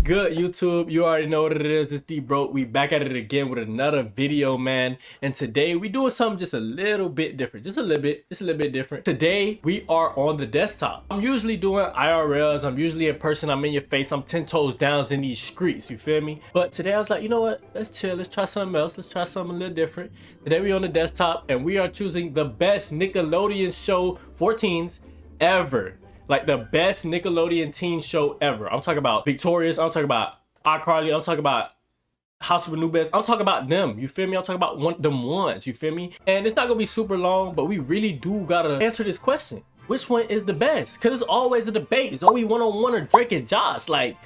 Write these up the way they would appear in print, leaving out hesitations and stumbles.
good, YouTube? You already know what it is. It's D Bro. We back at it again with another video, man. And today we doing something just a little bit different. Just a little bit different. Today we are on the desktop. I'm usually doing IRLs. I'm usually in person. I'm in your face. I'm 10 toes down in these streets. You feel me? But today I was like, you know what? Let's chill. Let's try something else. Let's try something a little different. Today we on the desktop and we are choosing the best Nickelodeon show for teens ever. Like the best Nickelodeon teen show ever. I'm talking about Victorious. I'm talking about iCarly. I'm talking about House of Anubis. I'm talking about them. You feel me? I'm talking about them ones. You feel me? And it's not gonna be super long, but we really do gotta answer this question. Which one is the best? Cause it's always a debate. Zoe 1-on-1 or Drake and Josh. Like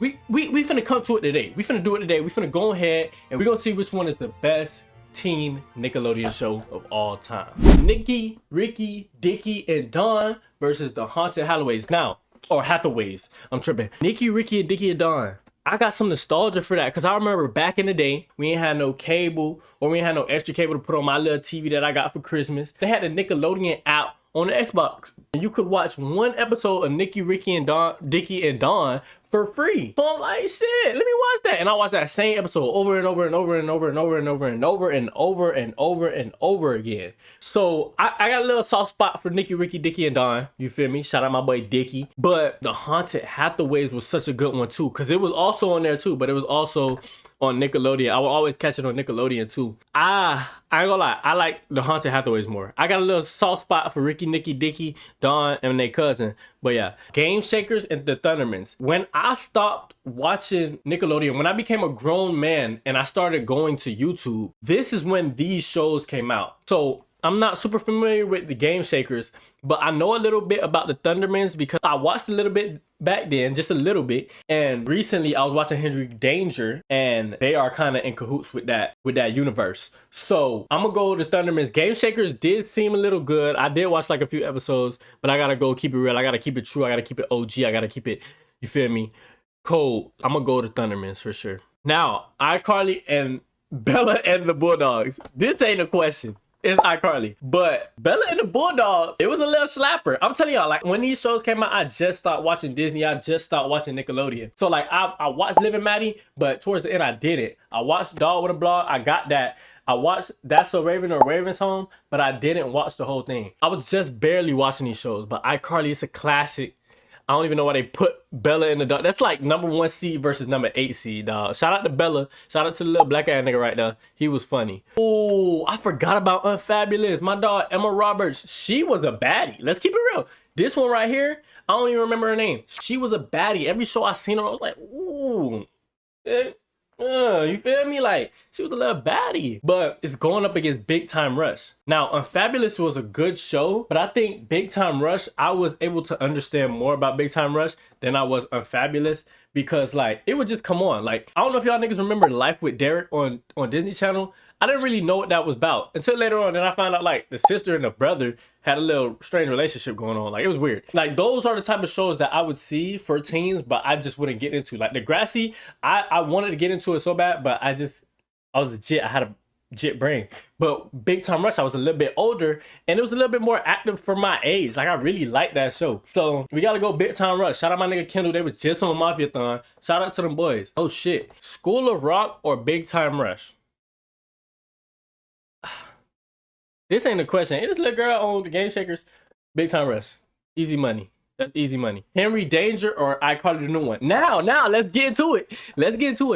we finna come to it today. We finna do it today. We finna go ahead and we gonna see which one is the best teen Nickelodeon show of all time. Nikki, Ricky, Dickie, and Dawn versus the Haunted Hathaways. Now, or Hathaways. I'm tripping. Nikki, Ricky, and Dickie, and Dawn. I got some nostalgia for that because I remember back in the day, we ain't had no cable or we ain't had no extra cable to put on my little TV that I got for Christmas. They had the Nickelodeon app on the Xbox. And you could watch one episode of Nikki, Ricky, and Dawn, Dickie, and Dawn for free. So I'm like, shit, let me watch that. And I watched that same episode over and over and over and over and over and over and over and over and over and over again. So I got a little soft spot for Nikki, Ricky, Dickie, and Dawn. You feel me? Shout out my boy Dickie. But the Haunted Hathaways was such a good one too, because it was also on there too, but it was also on Nickelodeon. I will always catch it on Nickelodeon too. I ain't gonna lie, I like the Haunted Hathaways more. I got a little soft spot for Ricky, Nikki, Dickie, Dawn, and their cousin. But yeah, Game Shakers and the Thundermans. When I stopped watching Nickelodeon, when I became a grown man and I started going to YouTube, this is when these shows came out. So I'm not super familiar with the Game Shakers, but I know a little bit about the Thundermans because I watched a little bit back then, just a little bit. And recently I was watching Henry Danger and they are kind of in cahoots with that universe. So I'm gonna go to Thundermans. Game Shakers did seem a little good. I did watch like a few episodes, but I gotta go keep it real. I gotta keep it true. I gotta keep it OG. I gotta keep it, you feel me, cold. I'm gonna go to Thundermans for sure. Now, iCarly and Bella and the Bulldogs. This ain't a question. It's iCarly. But Bella and the Bulldogs, it was a little slapper. I'm telling y'all, like when these shows came out, I just started watching Disney. I just started watching Nickelodeon. So like I watched Liv and Maddie, but towards the end I didn't. I watched Dog with a Blog. I got that. I watched That's So Raven or Raven's Home, but I didn't watch the whole thing. I was just barely watching these shows, but iCarly is a classic. I don't even know why they put Bella in the dog. That's like number 1 seed versus number 8 seed, dog. Shout out to Bella. Shout out to the little black ass nigga right there. He was funny. Oh, I forgot about Unfabulous. My dog, Emma Roberts. She was a baddie. Let's keep it real. This one right here, I don't even remember her name. She was a baddie. Every show I seen her, I was like, ooh. You feel me? Like, she was a little baddie. But it's going up against Big Time Rush. Now, Unfabulous was a good show, but I think Big Time Rush, I was able to understand more about Big Time Rush than I was Unfabulous because, like, it would just come on. Like, I don't know if y'all niggas remember Life with Derek on Disney Channel. I didn't really know what that was about until later on. Then I found out, like, the sister and the brother had a little strange relationship going on. Like, it was weird. Like, those are the type of shows that I would see for teens, but I just wouldn't get into. Like, Degrassi, I wanted to get into it so bad, but I was legit. I had a legit brain. But Big Time Rush, I was a little bit older, and it was a little bit more active for my age. Like, I really liked that show. So, we gotta go Big Time Rush. Shout out my nigga Kendall. They was just on Mafia-thon. Shout out to them boys. Oh, shit. School of Rock or Big Time Rush? This ain't a question. It is little girl on the Game Shakers. Big Time Rush. Easy money. That's easy money. Henry Danger or iCarly the new one? Now, let's get into it. Let's get into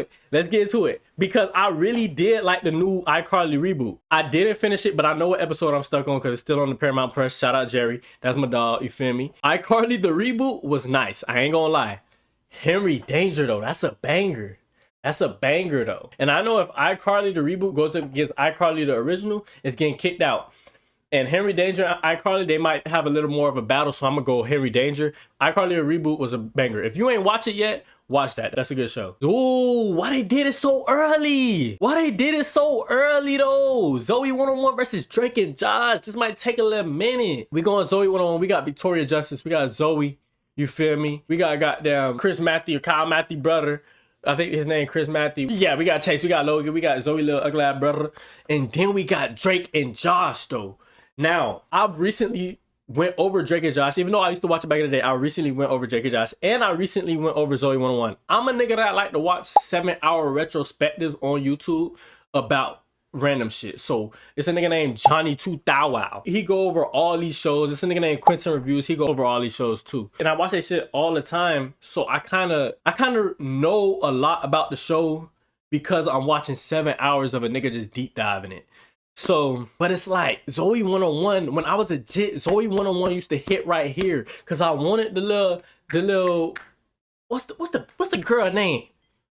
it. Because I really did like the new iCarly reboot. I didn't finish it, but I know what episode I'm stuck on because it's still on the Paramount Plus. Shout out Jerry. That's my dog. You feel me? iCarly the reboot was nice. I ain't gonna lie. Henry Danger though, that's a banger. That's a banger though. And I know if iCarly the reboot goes up against iCarly the original, it's getting kicked out. And Henry Danger and iCarly, they might have a little more of a battle, so I'm gonna go Henry Danger. iCarly the reboot was a banger. If you ain't watch it yet, watch that. That's a good show. Ooh, why they did it so early? Why they did it so early though? Zoe 1-on-1 versus Drake and Josh. This might take a little minute. We going Zoe 1-on-1. We got Victoria Justice. We got Zoe. You feel me? We got goddamn Chris Matthew, Kyle Matthew brother. I think his name Chris Matthew. Yeah, we got Chase, we got Logan, we got Zoe little ugly ass brother. And then we got Drake and Josh though. Now, I've recently went over Drake and Josh. Even though I used to watch it back in the day, I recently went over Drake and Josh, and I recently went over Zoe 101. I'm a nigga that like to watch 7-hour retrospectives on YouTube about random shit. So it's a nigga named Johnny 2000. He go over all these shows. It's a nigga named Quentin Reviews. He go over all these shows too. And I watch that shit all the time. So I kind of know a lot about the show because I'm watching 7 hours of a nigga just deep diving it. So, but it's like Zoe 101. When I was a jit, Zoe 101 used to hit right here because I wanted the little. What's the girl name?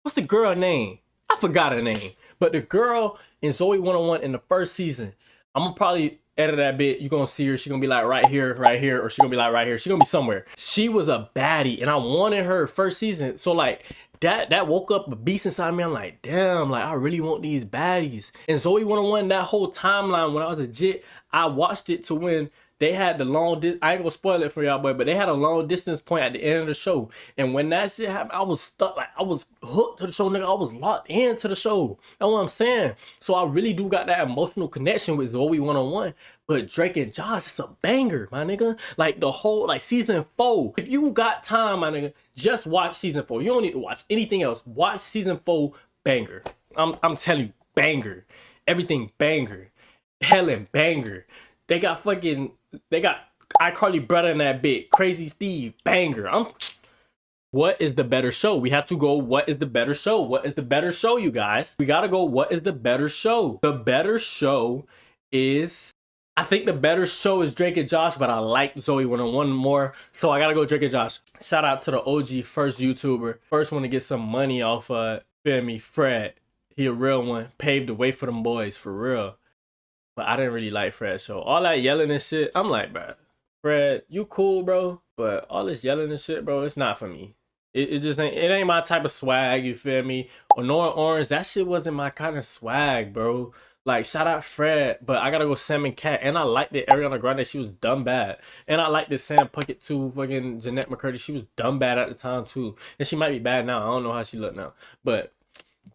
What's the girl name? I forgot her name. But the girl in Zoe 101 in the first season, I'm gonna probably edit that bit. You're gonna see her. She's gonna be like right here, or she's gonna be like right here. She's gonna be somewhere. She was a baddie, and I wanted her first season. So like that woke up a beast inside me. I'm like, damn, like I really want these baddies. And Zoe 101, that whole timeline when I was a jit, I watched it to when they had the long I ain't gonna spoil it for y'all, but they had a long distance point at the end of the show. And when that shit happened, I was stuck. Like I was hooked to the show, nigga. I was locked into the show. That's what I'm saying. So I really do got that emotional connection with Zoe 101. But Drake and Josh, it's a banger, my nigga. Like the whole, like season 4. If you got time, my nigga, just watch season 4. You don't need to watch anything else. Watch season 4, banger. I'm telling you, banger. Everything banger. Helen banger. They got iCarly brother in that bit. Crazy Steve, banger. What is the better show? We have to go, what is the better show? What is the better show, you guys? We gotta go, what is the better show? The better show is, I think the better show is Drake and Josh, but I like Zoe 101 more. So I gotta go Drake and Josh. Shout out to the OG first YouTuber. First one to get some money off, feel me, Fred. He a real one. Paved the way for them boys, for real. But I didn't really like Fred's show. All that yelling and shit, I'm like, bro, Fred, you cool, bro. But all this yelling and shit, bro, it's not for me. It just ain't, it ain't my type of swag, you feel me? Or Nora Orange, that shit wasn't my kind of swag, bro. Like, shout out Fred, but I gotta go Sam and Cat. And I liked it, Ariana Grande, she was dumb bad. And I liked it, Sam Puckett too, fucking Jeanette McCurdy, she was dumb bad at the time too. And she might be bad now, I don't know how she look now. But,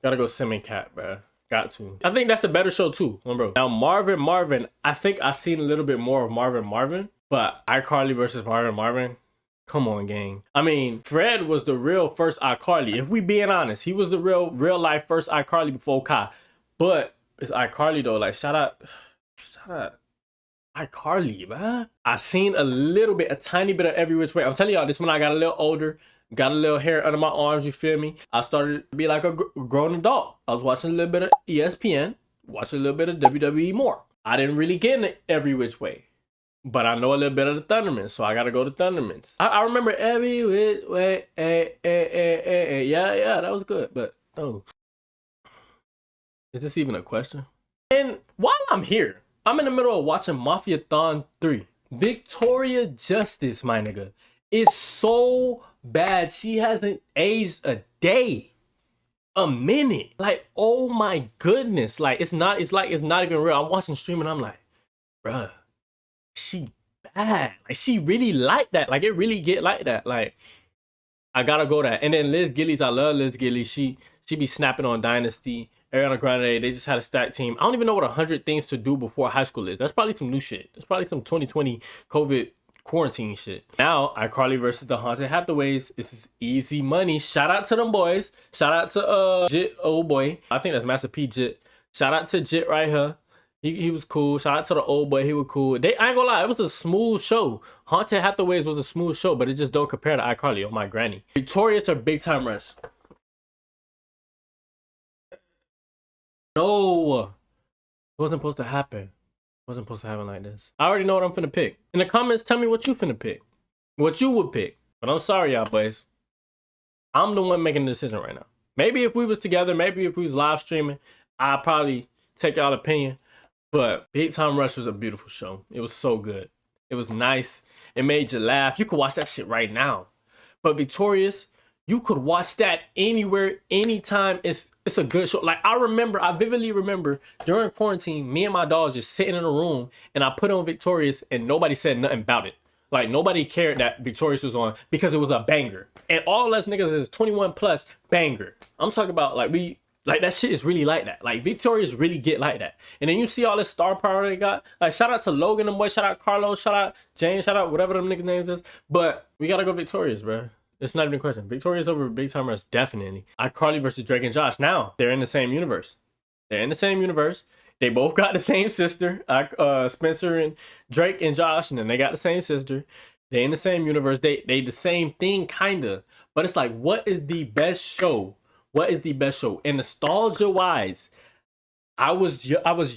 gotta go Sam and Cat, bro. Got to. I think that's a better show too, bro. Now Marvin, I think I seen a little bit more of Marvin, but iCarly versus Marvin, come on, gang. I mean, Fred was the real first iCarly. If we being honest, he was the real life first iCarly before Kai. But it's iCarly though. Like shout out iCarly, man. I seen a tiny bit of Every Which Way. I'm telling y'all, this when I got a little older. Got a little hair under my arms, you feel me? I started to be like a grown adult. I was watching a little bit of ESPN, watching a little bit of WWE more. I didn't really get in Every Which Way, but I know a little bit of the Thundermans, so I gotta go to Thundermans. I remember Every Which Way, yeah, that was good, but no. Is this even a question? And while I'm here, I'm in the middle of watching Mafia-thon 3. Victoria Justice, my nigga, is so bad. She hasn't aged a day, a minute. Like, oh my goodness. Like, it's not even real. I'm watching streaming. I'm like, bruh, she bad. Like, she really like that. Like, it really get like that. Like, I gotta go that. And then Liz Gillies, I love Liz Gillies. She be snapping on Dynasty. Ariana Grande, they just had a stacked team. I don't even know what 100 Things to Do Before High School is. That's probably some new shit. That's probably some 2020 COVID quarantine shit. Now, iCarly versus the Haunted Hathaways. This is easy money. Shout out to them boys. Shout out to Jit, old boy. I think that's Master P Jit. Shout out to Jit right here. He was cool. Shout out to the old boy. He was cool. I ain't gonna lie, it was a smooth show. Haunted Hathaways was a smooth show, but it just don't compare to iCarly. Oh my granny. Victorious or Big Time Rush? No. It wasn't supposed to happen. Wasn't supposed to happen like this. I already know what I'm finna pick. In the comments, tell me what you finna pick. What you would pick. But I'm sorry, y'all boys. I'm the one making the decision right now. Maybe if we was together, maybe if we was live streaming, I'd probably take y'all opinion. But Big Time Rush was a beautiful show. It was so good. It was nice. It made you laugh. You could watch that shit right now. But Victorious, you could watch that anywhere, anytime. It's a good show. Like, I vividly remember during quarantine, me and my dogs just sitting in a room and I put on Victorious and nobody said nothing about it. Like, nobody cared that Victorious was on because it was a banger. And all us niggas is 21 plus banger. I'm talking about, like, Like that shit is really like that. Like Victorious really get like that. And then you see all this star power they got. Like shout out to Logan and boy, shout out Carlos, shout out James, shout out whatever them niggas names is. But we gotta go Victorious, bro. It's not even a question. Victorious over Big Timers, definitely. iCarly versus Drake and Josh. Now they're in the same universe. They're in the same universe. They both got the same sister, Spencer and Drake and Josh, and then they got the same sister. They in the same universe. They the same thing, kinda. But it's like, what is the best show? What is the best show? And nostalgia wise, I was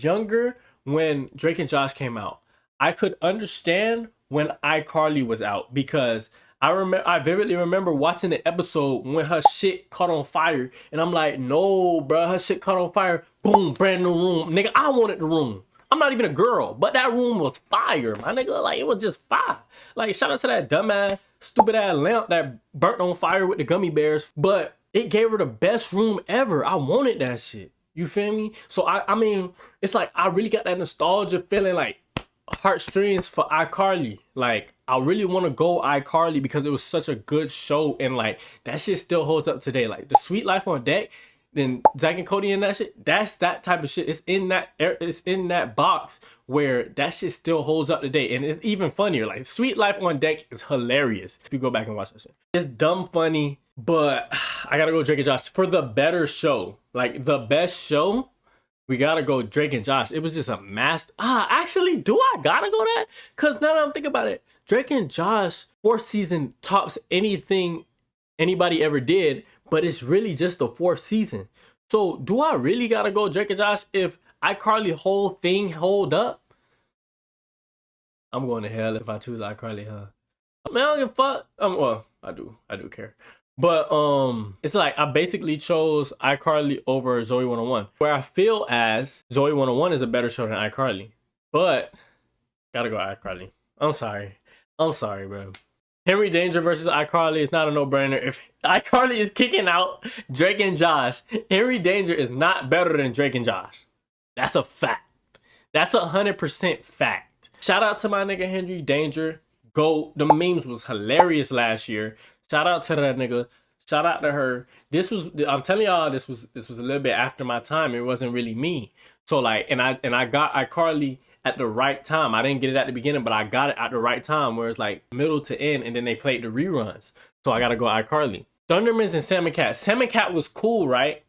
younger when Drake and Josh came out. I could understand when iCarly was out because I vividly remember watching the episode when her shit caught on fire, and I'm like, no, bro, her shit caught on fire. Boom, brand new room, nigga. I wanted the room. I'm not even a girl, but that room was fire, my nigga. Like, it was just fire. Like, shout out to that dumbass, stupid ass lamp that burnt on fire with the gummy bears, but it gave her the best room ever. I wanted that shit. You feel me? So I mean, it's like I really got that nostalgia feeling, like heartstrings for iCarly. Like I really want to go iCarly because it was such a good show, and like that shit still holds up today. Like the Sweet Life on Deck, then Zach and Cody and that shit. That's that type of shit. It's in that box where that shit still holds up today, and it's even funnier. Like Sweet Life on Deck is hilarious if you go back and watch that shit. It's dumb funny, but I gotta go Drake and Josh for the better show. Like the best show. We gotta go Drake and Josh. It was just a master. Actually, do I gotta go that? Cause now that I'm thinking about it, Drake and Josh 4th season tops anything anybody ever did, but it's really just the 4th season. So do I really gotta go Drake and Josh if iCarly whole thing hold up? I'm going to hell if I choose iCarly, huh? I mean, I don't give a fuck. Well, I do care. But it's like I basically chose iCarly over Zoe 101. Where I feel as Zoe 101 is a better show than iCarly. But gotta go iCarly. I'm sorry, bro. Henry Danger versus iCarly is not a no-brainer. If iCarly is kicking out Drake and Josh, Henry Danger is not better than Drake and Josh. That's a fact. That's 100% fact. Shout out to my nigga Henry Danger. Go. The memes was hilarious last year. Shout out to that nigga. Shout out to her. I'm telling y'all, this was a little bit after my time. It wasn't really me. So like, and I got iCarly at the right time. I didn't get it at the beginning, but I got it at the right time where it's like middle to end, and then they played the reruns. So I gotta go iCarly. Thundermans and Sam and Cat. Sam and Cat was cool, right?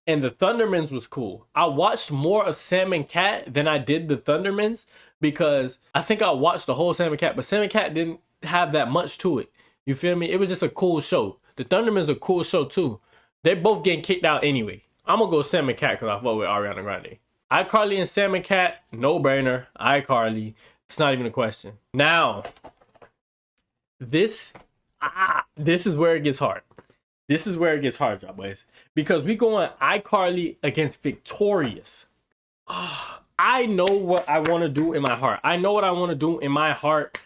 And the Thundermans was cool. I watched more of Sam and Cat than I did the Thundermans because I think I watched the whole Sam and Cat, but Sam and Cat didn't have that much to it. You feel me? It was just a cool show. The Thundermans a cool show too. They're both getting kicked out anyway. I'm gonna go Sam and Cat because I fuck with Ariana Grande. iCarly and Sam and Cat, no brainer. iCarly, it's not even a question. Now, this is where it gets hard. This is where it gets hard, y'all boys, because we going iCarly against Victorious. I know what I want to do in my heart.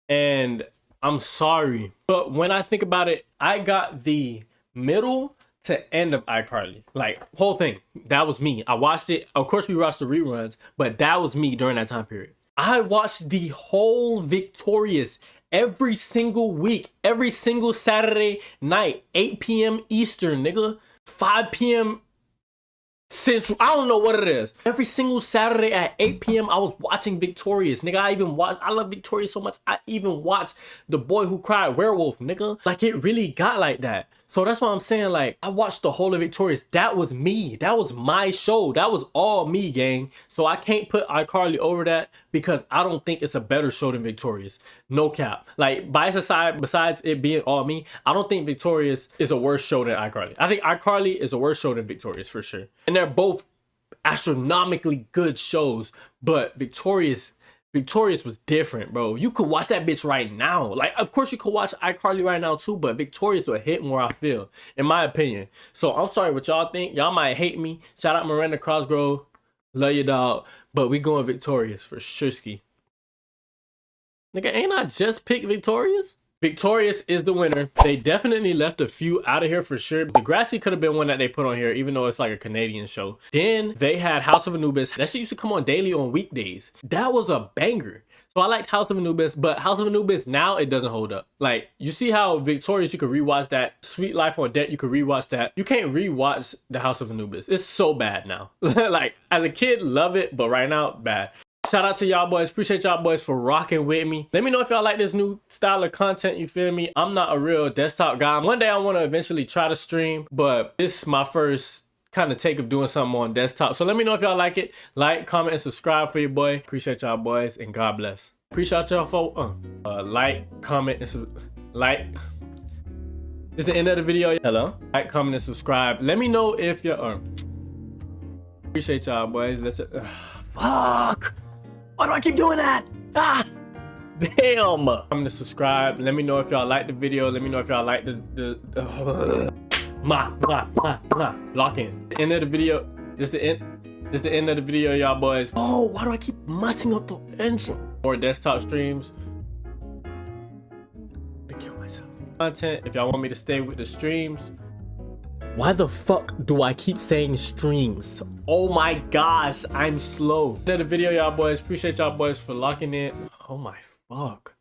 And I'm sorry, but when I think about it, I got the middle to end of iCarly, like whole thing. That was me. I watched it. Of course, we watched the reruns, but that was me during that time period. I watched the whole Victorious every single week, every single Saturday night, 8 p.m. Eastern, nigga, 5 p.m. Central. I don't know what it is. Every single Saturday at 8 p.m. I was watching Victorious, nigga. I love Victorious so much. I even watched The Boy Who Cried Werewolf, nigga. Like, it really got like that. So that's why I'm saying, like, I watched the whole of Victorious. That was me. That was my show. That was all me, gang. So I can't put iCarly over that because I don't think it's a better show than Victorious. No cap. Like, bias aside, besides it being all me, I don't think Victorious is a worse show than iCarly. I think iCarly is a worse show than Victorious for sure. And they're both astronomically good shows, but Victorious was different, bro. You could watch that bitch right now. Like, of course you could watch iCarly right now too, but Victorious will hit more, I feel, in my opinion. So I'm sorry what y'all think. Y'all might hate me. Shout out Miranda Crossgrove. Love you, dog. But we going Victorious for Shusky. Nigga, ain't I just picked Victorious? Victorious is the winner. They definitely left a few out of here for sure. Degrassi could have been one that they put on here, even though it's like a Canadian show. Then they had House of Anubis. That shit used to come on daily on weekdays. That was a banger. So I liked House of Anubis, but House of Anubis now it doesn't hold up. Like, you see how Victorious you could rewatch that, Sweet Life on Deck you could rewatch that. You can't rewatch the House of Anubis. It's so bad now. Like, as a kid, love it, but right now, bad. Shout out to y'all boys. Appreciate y'all boys for rocking with me. Let me know if y'all like this new style of content, you feel me? I'm not a real desktop guy. One day I want to eventually try to stream, but this is my first kind of take of doing something on desktop. So let me know if y'all like it. Like, comment, and subscribe for your boy. Appreciate y'all boys, and God bless. Appreciate y'all for like, comment, and like. This is the end of the video. Hello? Like, comment, and subscribe. Let me know if you're appreciate y'all boys. Let's fuck. Why do I keep doing that? Ah! Damn! I'm gonna subscribe. Let me know if y'all like the video. Let me know if y'all like lock in. The end of the video. This the end of the video, y'all boys. Oh, why do I keep messing up the intro? More desktop streams. To kill myself. Content. If y'all want me to stay with the streams. Why the fuck do I keep saying streams? Oh my gosh, I'm slow. End of the video, y'all boys. Appreciate y'all boys for locking in. Oh my fuck.